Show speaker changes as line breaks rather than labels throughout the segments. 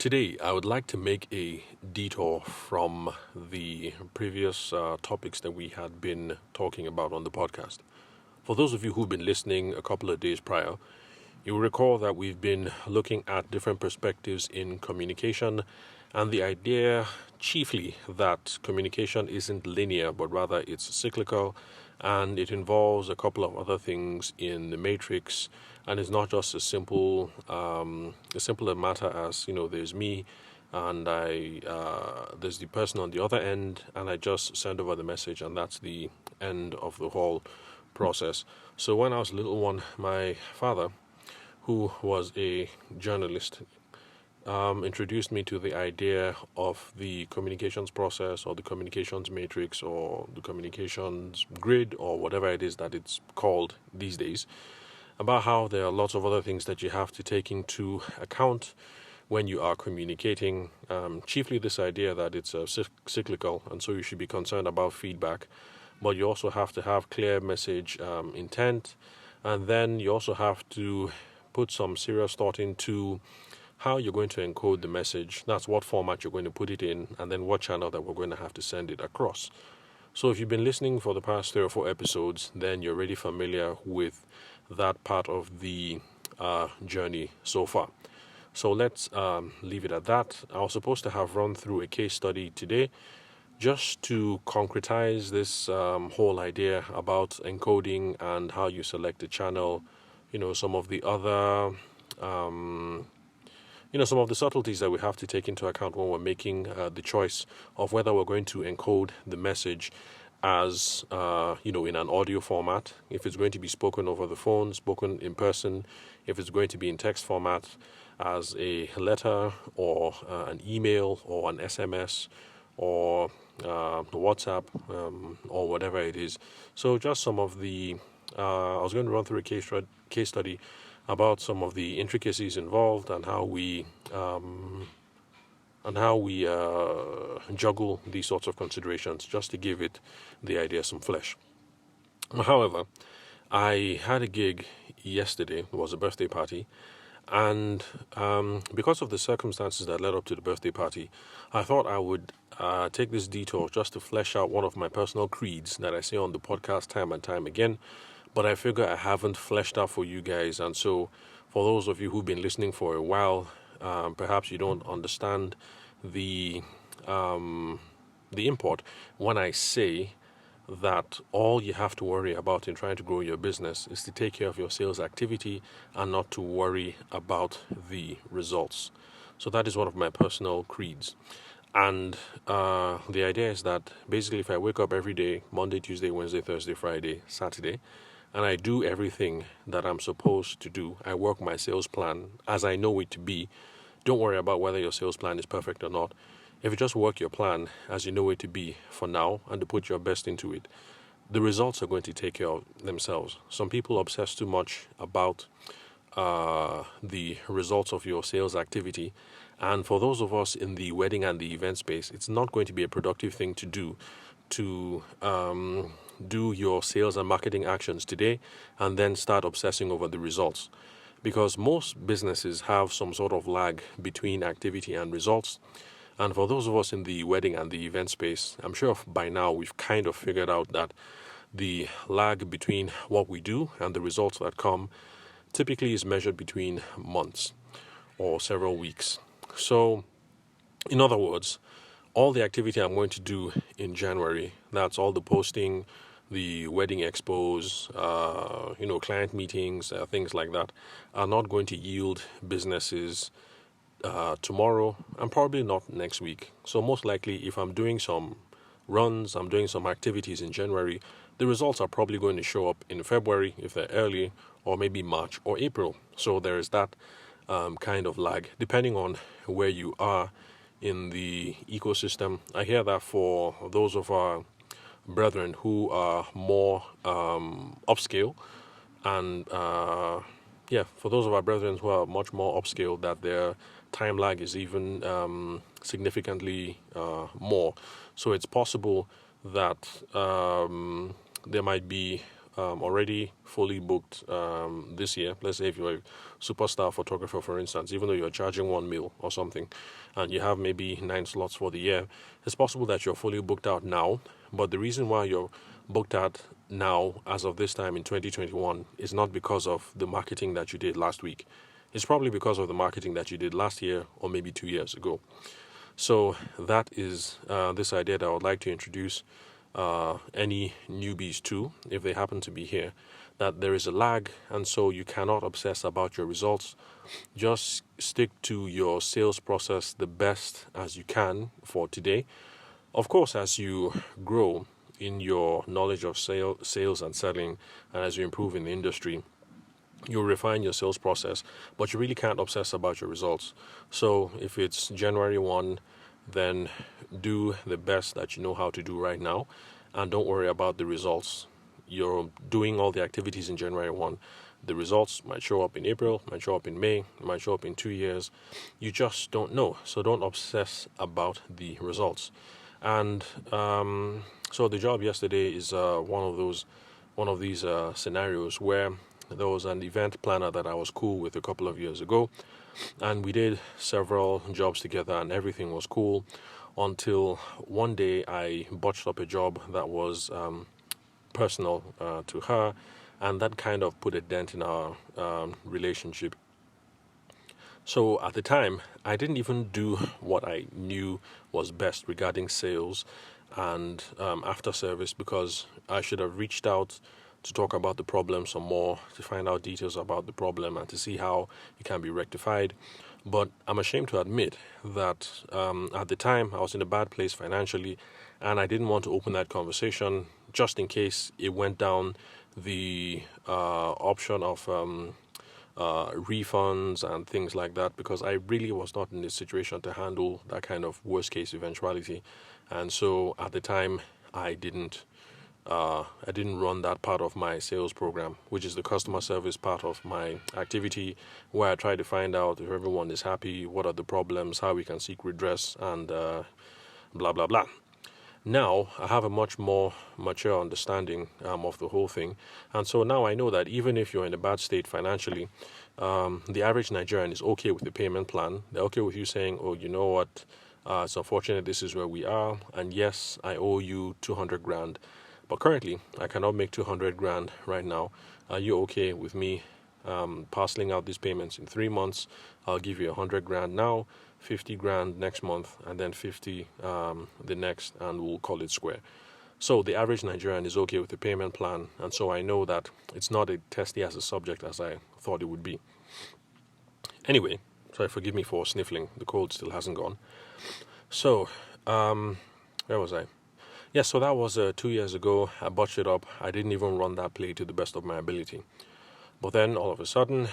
Today, I would like to make a detour from the previous topics that we had been talking about on the podcast. For those of you who've been listening a couple of days prior, you'll recall that we've been looking at different perspectives in communication and the idea chiefly that communication isn't linear but rather it's cyclical, and it involves a couple of other things in the matrix, and it's not just as simple a matter as there's me and I there's the person on the other end and I just send over the message and that's the end of the whole process. So when I was a little one, my father, who was a journalist, introduced me to the idea of the communications process or the communications matrix or the communications grid or whatever it is that it's called these days, about how there are lots of other things that you have to take into account when you are communicating. Chiefly this idea that it's cyclical, and so you should be concerned about feedback, but you also have to have clear message intent, and then you also have to put some serious thought into how you're going to encode the message. That's what format you're going to put it in, and then what channel that we're going to have to send it across. So if you've been listening for the past 3 or 4 episodes, then you're already familiar with that part of the journey so far. So let's leave it at that. I was supposed to have run through a case study today just to concretize this whole idea about encoding and how you select a channel, some of the other some of the subtleties that we have to take into account when we're making the choice of whether we're going to encode the message as in an audio format, if it's going to be spoken over the phone, spoken in person, if it's going to be in text format as a letter or an email or an SMS or WhatsApp or whatever it is. So just some of the I was going to run through a case study about some of the intricacies involved and how we juggle these sorts of considerations, just to give it the idea some flesh. However, I had a gig yesterday. It was a birthday party, and because of the circumstances that led up to the birthday party, I thought I would take this detour just to flesh out one of my personal creeds that I say on the podcast time and time again, but I figure I haven't fleshed out for you guys. And so for those of you who've been listening for a while, perhaps you don't understand the import when I say that all you have to worry about in trying to grow your business is to take care of your sales activity and not to worry about the results. So that is one of my personal creeds. And the idea is that basically if I wake up every day, Monday, Tuesday, Wednesday, Thursday, Friday, Saturday, and I do everything that I'm supposed to do, I work my sales plan as I know it to be. Don't worry about whether your sales plan is perfect or not. If you just work your plan as you know it to be for now and to put your best into it, the results are going to take care of themselves. Some people obsess too much about the results of your sales activity. And for those of us in the wedding and the event space, it's not going to be a productive thing to do do your sales and marketing actions today and then start obsessing over the results. Because most businesses have some sort of lag between activity and results. And for those of us in the wedding and the event space, I'm sure by now we've kind of figured out that the lag between what we do and the results that come typically is measured between months or several weeks. So, in other words, all the activity I'm going to do in January, that's all the posting, the wedding expos, client meetings, things like that, are not going to yield businesses tomorrow and probably not next week. So most likely, if I'm doing some runs, I'm doing some activities in January, the results are probably going to show up in February if they're early, or maybe March or April. So there is that kind of lag, depending on where you are in the ecosystem. I hear that for those of our brethren who are more upscale, and for those of our brethren who are much more upscale, that their time lag is even significantly more. So it's possible that there might be already fully booked this year, let's say if you're a superstar photographer, for instance, even though you're charging 1 mil or something, and you have maybe 9 slots for the year, it's possible that you're fully booked out now. But the reason why you're booked out now, as of this time in 2021, is not because of the marketing that you did last week. It's probably because of the marketing that you did last year or maybe 2 years ago. So that is this idea that I would like to introduce any newbies to, if they happen to be here, that there is a lag, and so you cannot obsess about your results. Just stick to your sales process the best as you can for today. Of course, as you grow in your knowledge of sales and selling, and as you improve in the industry, you'll refine your sales process, but you really can't obsess about your results. So if it's January 1, then do the best that you know how to do right now, and don't worry about the results. You're doing all the activities in January 1. The results might show up in April, might show up in May, might show up in 2 years. You just don't know. So don't obsess about the results. And so the job yesterday is one of these scenarios where there was an event planner that I was cool with a couple of years ago, and we did several jobs together, and everything was cool until one day I botched up a job that was personal to her, and that kind of put a dent in our relationship. So at the time, I didn't even do what I knew was best regarding sales and after service, because I should have reached out to talk about the problem some more, to find out details about the problem and to see how it can be rectified. But I'm ashamed to admit that at the time I was in a bad place financially, and I didn't want to open that conversation just in case it went down the option of refunds and things like that, because I really was not in a situation to handle that kind of worst case eventuality. And so at the time I didn't run that part of my sales program, which is the customer service part of my activity, where I try to find out if everyone is happy, what are the problems, how we can seek redress, and blah blah blah. Now I have a much more mature understanding of the whole thing, and so now I know that even if you're in a bad state financially, the average Nigerian is okay with the payment plan. They're okay with you saying, "Oh, you know what? It's unfortunate this is where we are, and yes, I owe you 200 grand, but currently I cannot make 200 grand right now. Are you okay with me parceling out these payments in 3 months? I'll give you 100 grand now, 50 grand next month, and then 50 the next, and we'll call it square." So the average Nigerian is okay with the payment plan, and so I know that it's not as testy as a subject as I thought it would be. Anyway, sorry, forgive me for sniffling. The cold still hasn't gone. So, where was I? Yeah, so that was 2 years ago. I botched it up. I didn't even run that play to the best of my ability. But then all of a sudden,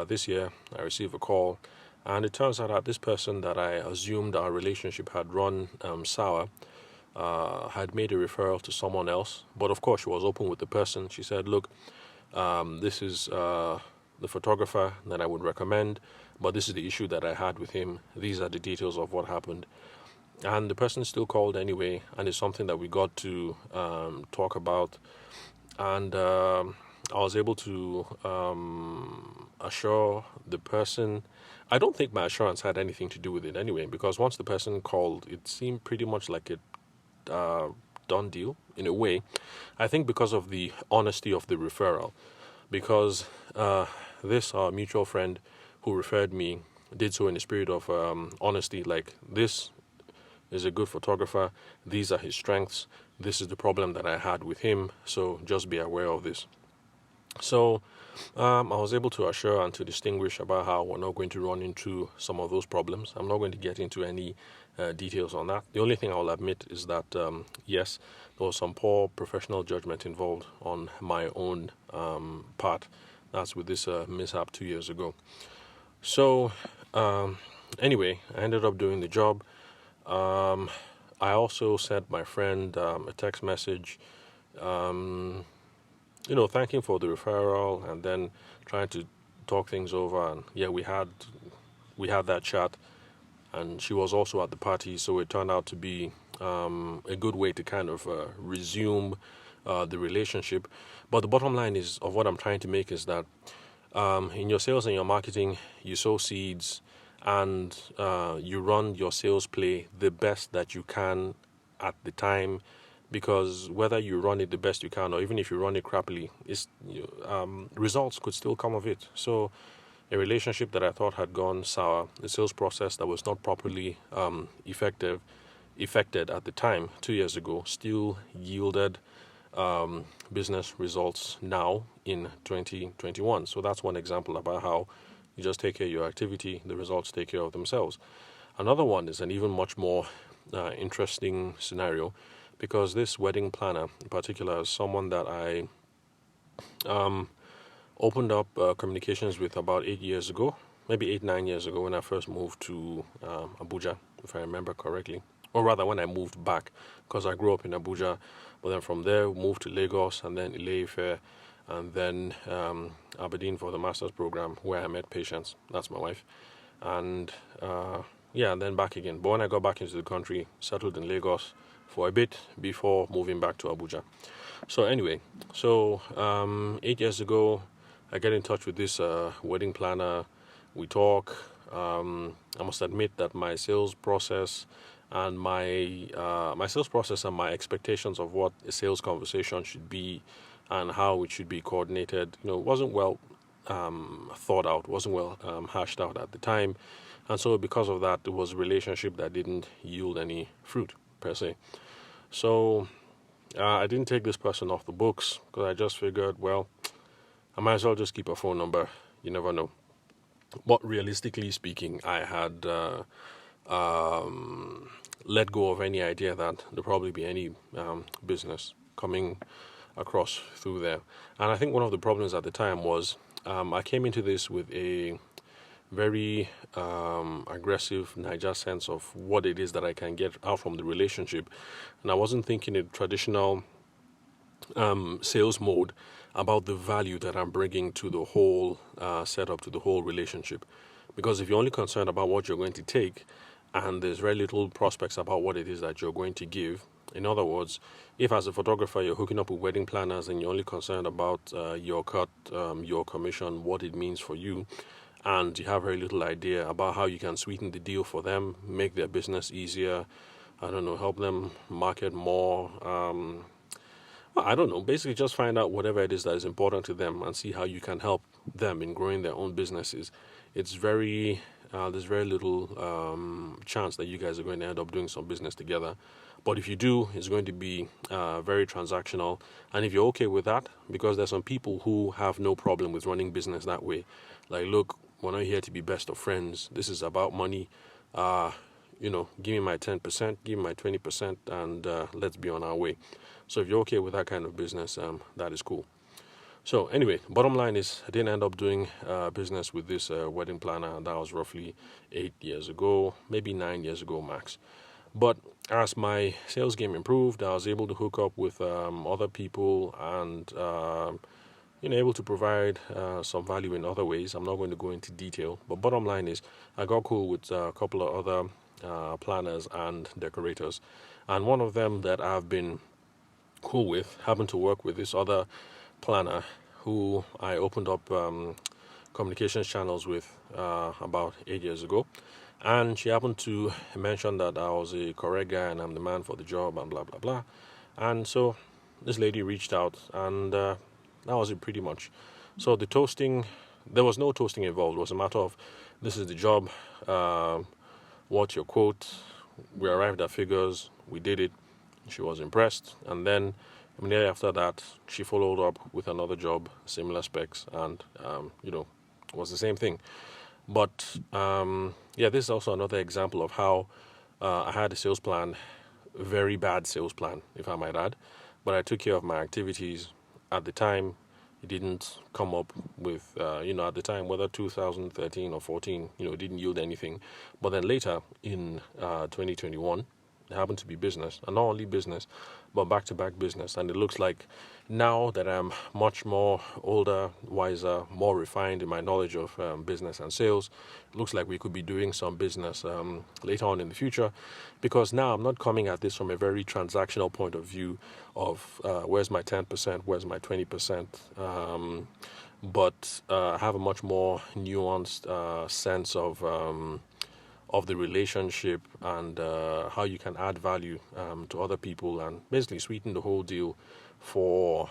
this year, I received a call, and it turns out that this person that I assumed our relationship had run sour had made a referral to someone else. But of course, she was open with the person. She said, "Look, this is the photographer that I would recommend, but this is the issue that I had with him. These are the details of what happened." And the person still called anyway, and it's something that we got to talk about. And I was able to assure the person. I don't think my assurance had anything to do with it anyway, because once the person called, it seemed pretty much like a done deal in a way. I think because of the honesty of the referral, because this our mutual friend who referred me did so in a spirit of honesty, like, this is a good photographer, these are his strengths, this is the problem that I had with him, so just be aware of this. So I was able to assure and to distinguish about how we're not going to run into some of those problems. I'm not going to get into any details on that. The only thing I will admit is that yes, there was some poor professional judgment involved on my own part. That's with this mishap 2 years ago. So anyway, I ended up doing the job. I also sent my friend a text message, thanking for the referral, and then trying to talk things over. And yeah, we had that chat, and she was also at the party, so it turned out to be a good way to kind of resume the relationship. But the bottom line is of what I'm trying to make is that in your sales and your marketing, you sow seeds and you run your sales play the best that you can at the time, because whether you run it the best you can or even if you run it crappily, results could still come of it. So a relationship that I thought had gone sour, a sales process that was not properly effected at the time 2 years ago, still yielded business results now in 2021. So that's one example about how you just take care of your activity, the results take care of themselves. Another one is an even much more interesting scenario, because this wedding planner in particular is someone that I opened up communications with about 8 years ago, maybe 8, 9 years ago, when I first moved to Abuja, if I remember correctly. Or rather, when I moved back, because I grew up in Abuja, but then from there moved to Lagos and then Ile-Ife, and then Aberdeen for the master's program, where I met Patience. That's my wife. And and then back again. But when I got back into the country, settled in Lagos for a bit before moving back to Abuja. So anyway, 8 years ago, I get in touch with this wedding planner. We talk. I must admit that my sales process and my sales process and my expectations of what a sales conversation should be and how it should be coordinated, wasn't well thought out, wasn't well hashed out at the time. And so because of that, it was a relationship that didn't yield any fruit per se. So I didn't take this person off the books, because I just figured, well, I might as well just keep a phone number. You never know. But realistically speaking, I had let go of any idea that there'll probably be any business coming across through there. And I think one of the problems at the time was I came into this with a very aggressive Niger sense of what it is that I can get out from the relationship. And I wasn't thinking in traditional sales mode about the value that I'm bringing to the whole setup, to the whole relationship. Because if you're only concerned about what you're going to take, and there's very little prospects about what it is that you're going to give. In other words, if as a photographer you're hooking up with wedding planners and you're only concerned about your cut, your commission, what it means for you, and you have very little idea about how you can sweeten the deal for them, make their business easier, help them market more, basically just find out whatever it is that is important to them and see how you can help them in growing their own businesses. It's there's very little chance that you guys are going to end up doing some business together. But if you do, it's going to be very transactional. And if you're okay with that, because there's some people who have no problem with running business that way. Like, look, we're not here to be best of friends. This is about money. Give me my 10%, give me my 20%, and let's be on our way. So if you're okay with that kind of business, that is cool. So anyway, bottom line is I didn't end up doing business with this wedding planner. That was roughly 8 years ago, maybe 9 years ago max. But as my sales game improved, I was able to hook up with other people and able to provide some value in other ways. I'm not going to go into detail, but bottom line is I got cool with a couple of other planners and decorators. And one of them that I've been cool with happened to work with this other planner who I opened up communications channels with about 8 years ago. And she happened to mention that I was a correct guy and I'm the man for the job and blah, blah, blah. And so this lady reached out and that was it pretty much. So the toasting, there was no toasting involved. It was a matter of, this is the job, what's your quote? We arrived at figures, we did it. She was impressed. And then immediately after that, she followed up with another job, similar specs, and, it was the same thing. But, this is also another example of how I had a sales plan, very bad sales plan, if I might add. But I took care of my activities at the time. It didn't come up with, at the time, whether 2013 or 14, it didn't yield anything. But then later in 2021, happen to be business, and not only business, but back-to-back business. And it looks like now that I'm much more older, wiser, more refined in my knowledge of business and sales, it looks like we could be doing some business later on in the future, because now I'm not coming at this from a very transactional point of view of where's my 10%, where's my 20%, but I have a much more nuanced sense of the relationship and how you can add value to other people and basically sweeten the whole deal for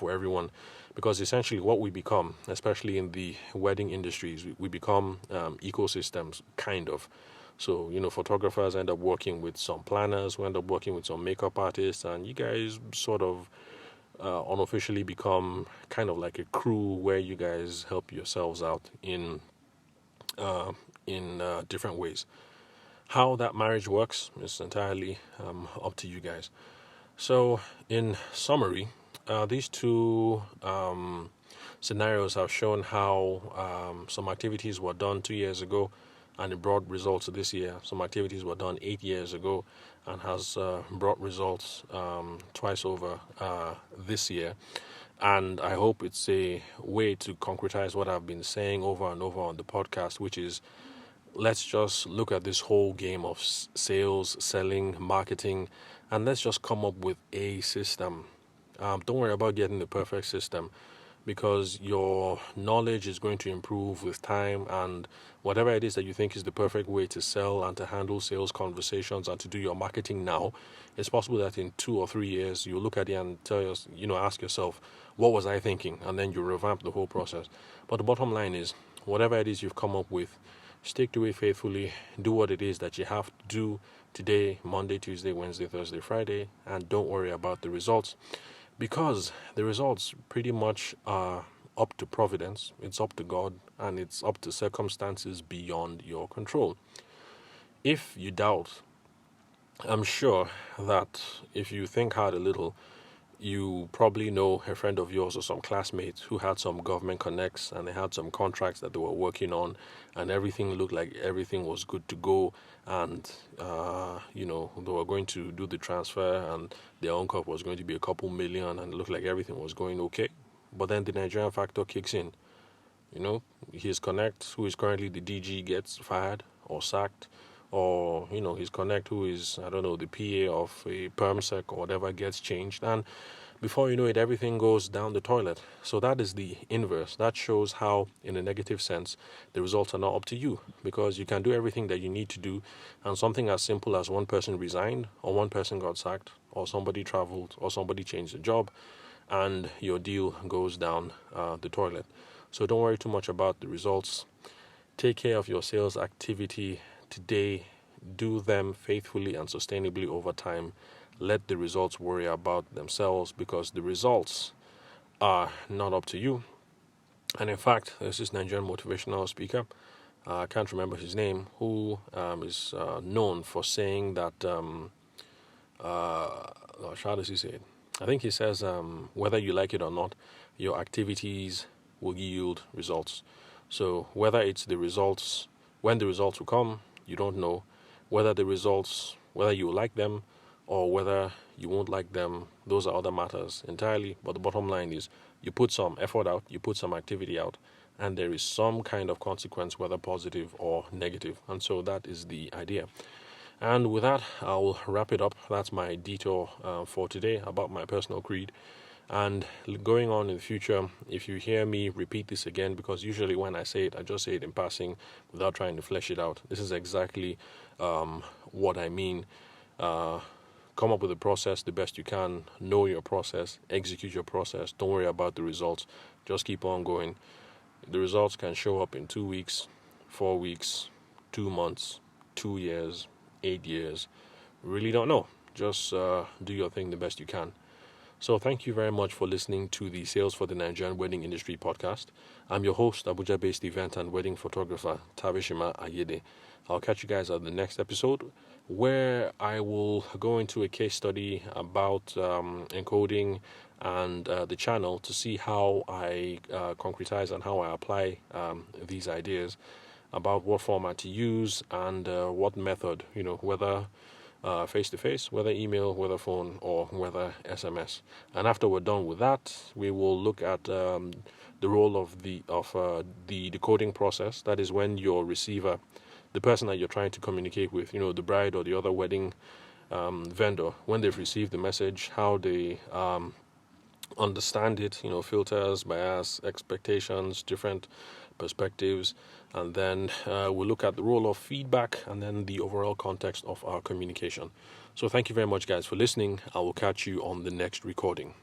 everyone. Because essentially what we become, especially in the wedding industries, we become ecosystems, kind of. So, photographers end up working with some planners, who end up working with some makeup artists, and you guys sort of unofficially become kind of like a crew where you guys help yourselves out in different ways. How that marriage works is entirely up to you guys. So, in summary, these two scenarios have shown how some activities were done 2 years ago and it brought results this year. Some activities were done 8 years ago and has brought results twice over this year. And I hope it's a way to concretize what I've been saying over and over on the podcast, which is let's just look at this whole game of sales, selling, marketing, and let's just come up with a system. Don't worry about getting the perfect system, because your knowledge is going to improve with time, and whatever it is that you think is the perfect way to sell and to handle sales conversations and to do your marketing now, it's possible that in 2 or 3 years you look at it and ask yourself, what was I thinking? And then you revamp the whole process. But the bottom line is, whatever it is you've come up with, stick to it faithfully. Do what it is that you have to do today, Monday, Tuesday, Wednesday, Thursday, Friday, and don't worry about the results, because the results pretty much are up to providence, it's up to God, and it's up to circumstances beyond your control. If you doubt, I'm sure that if you think hard a little, you probably know a friend of yours or some classmates who had some government connects and they had some contracts that they were working on, and everything looked like everything was good to go, and they were going to do the transfer and their uncle was going to be a couple million, and it looked like everything was going okay. But then the Nigerian factor kicks in. His connect, who is currently the DG, gets fired or sacked, or his connect, who is, I don't know, the PA of a permsec or whatever, gets changed, and before you know it, everything goes down the toilet. So that is the inverse. That shows how, in a negative sense, the results are not up to you, because you can do everything that you need to do, and something as simple as one person resigned, or one person got sacked, or somebody traveled, or somebody changed the job, and your deal goes down the toilet. So don't worry too much about the results. Take care of your sales activity today. Do them faithfully and sustainably over time. Let the results worry about themselves, because the results are not up to you. And in fact, there's this Nigerian motivational speaker, I can't remember his name, who is known for saying that, how does he say it? I think he says, whether you like it or not, your activities will yield results. So whether it's the results, when the results will come, you don't know. Whether you like them or whether you won't like them, those are other matters entirely. But the bottom line is, you put some effort out, you put some activity out, and there is some kind of consequence, whether positive or negative. And so that is the idea. And with that, I'll wrap it up. That's my detour for today about my personal creed. And going on in the future, if you hear me repeat this again, because usually when I say it, I just say it in passing without trying to flesh it out. This is exactly what I mean. Come up with a process the best you can. Know your process. Execute your process. Don't worry about the results. Just keep on going. The results can show up in 2 weeks, 4 weeks, 2 months, 2 years, 8 years. Really don't know. Just do your thing the best you can. So thank you very much for listening to the Sales for the Nigerian Wedding Industry podcast. I'm your host, Abuja-based event and wedding photographer, Tabishima Ayede. I'll catch you guys at the next episode, where I will go into a case study about encoding and the channel to see how I concretize and how I apply these ideas, about what format to use and what method, whether face to face, whether email, whether phone, or whether SMS. And after we're done with that, we will look at the role of the decoding process. That is when your receiver, the person that you're trying to communicate with, the bride or the other wedding vendor, when they've received the message, how they understand it, filters, bias, expectations, different perspectives, and then we'll look at the role of feedback and then the overall context of our communication. So thank you very much, guys, for listening. I will catch you on the next recording.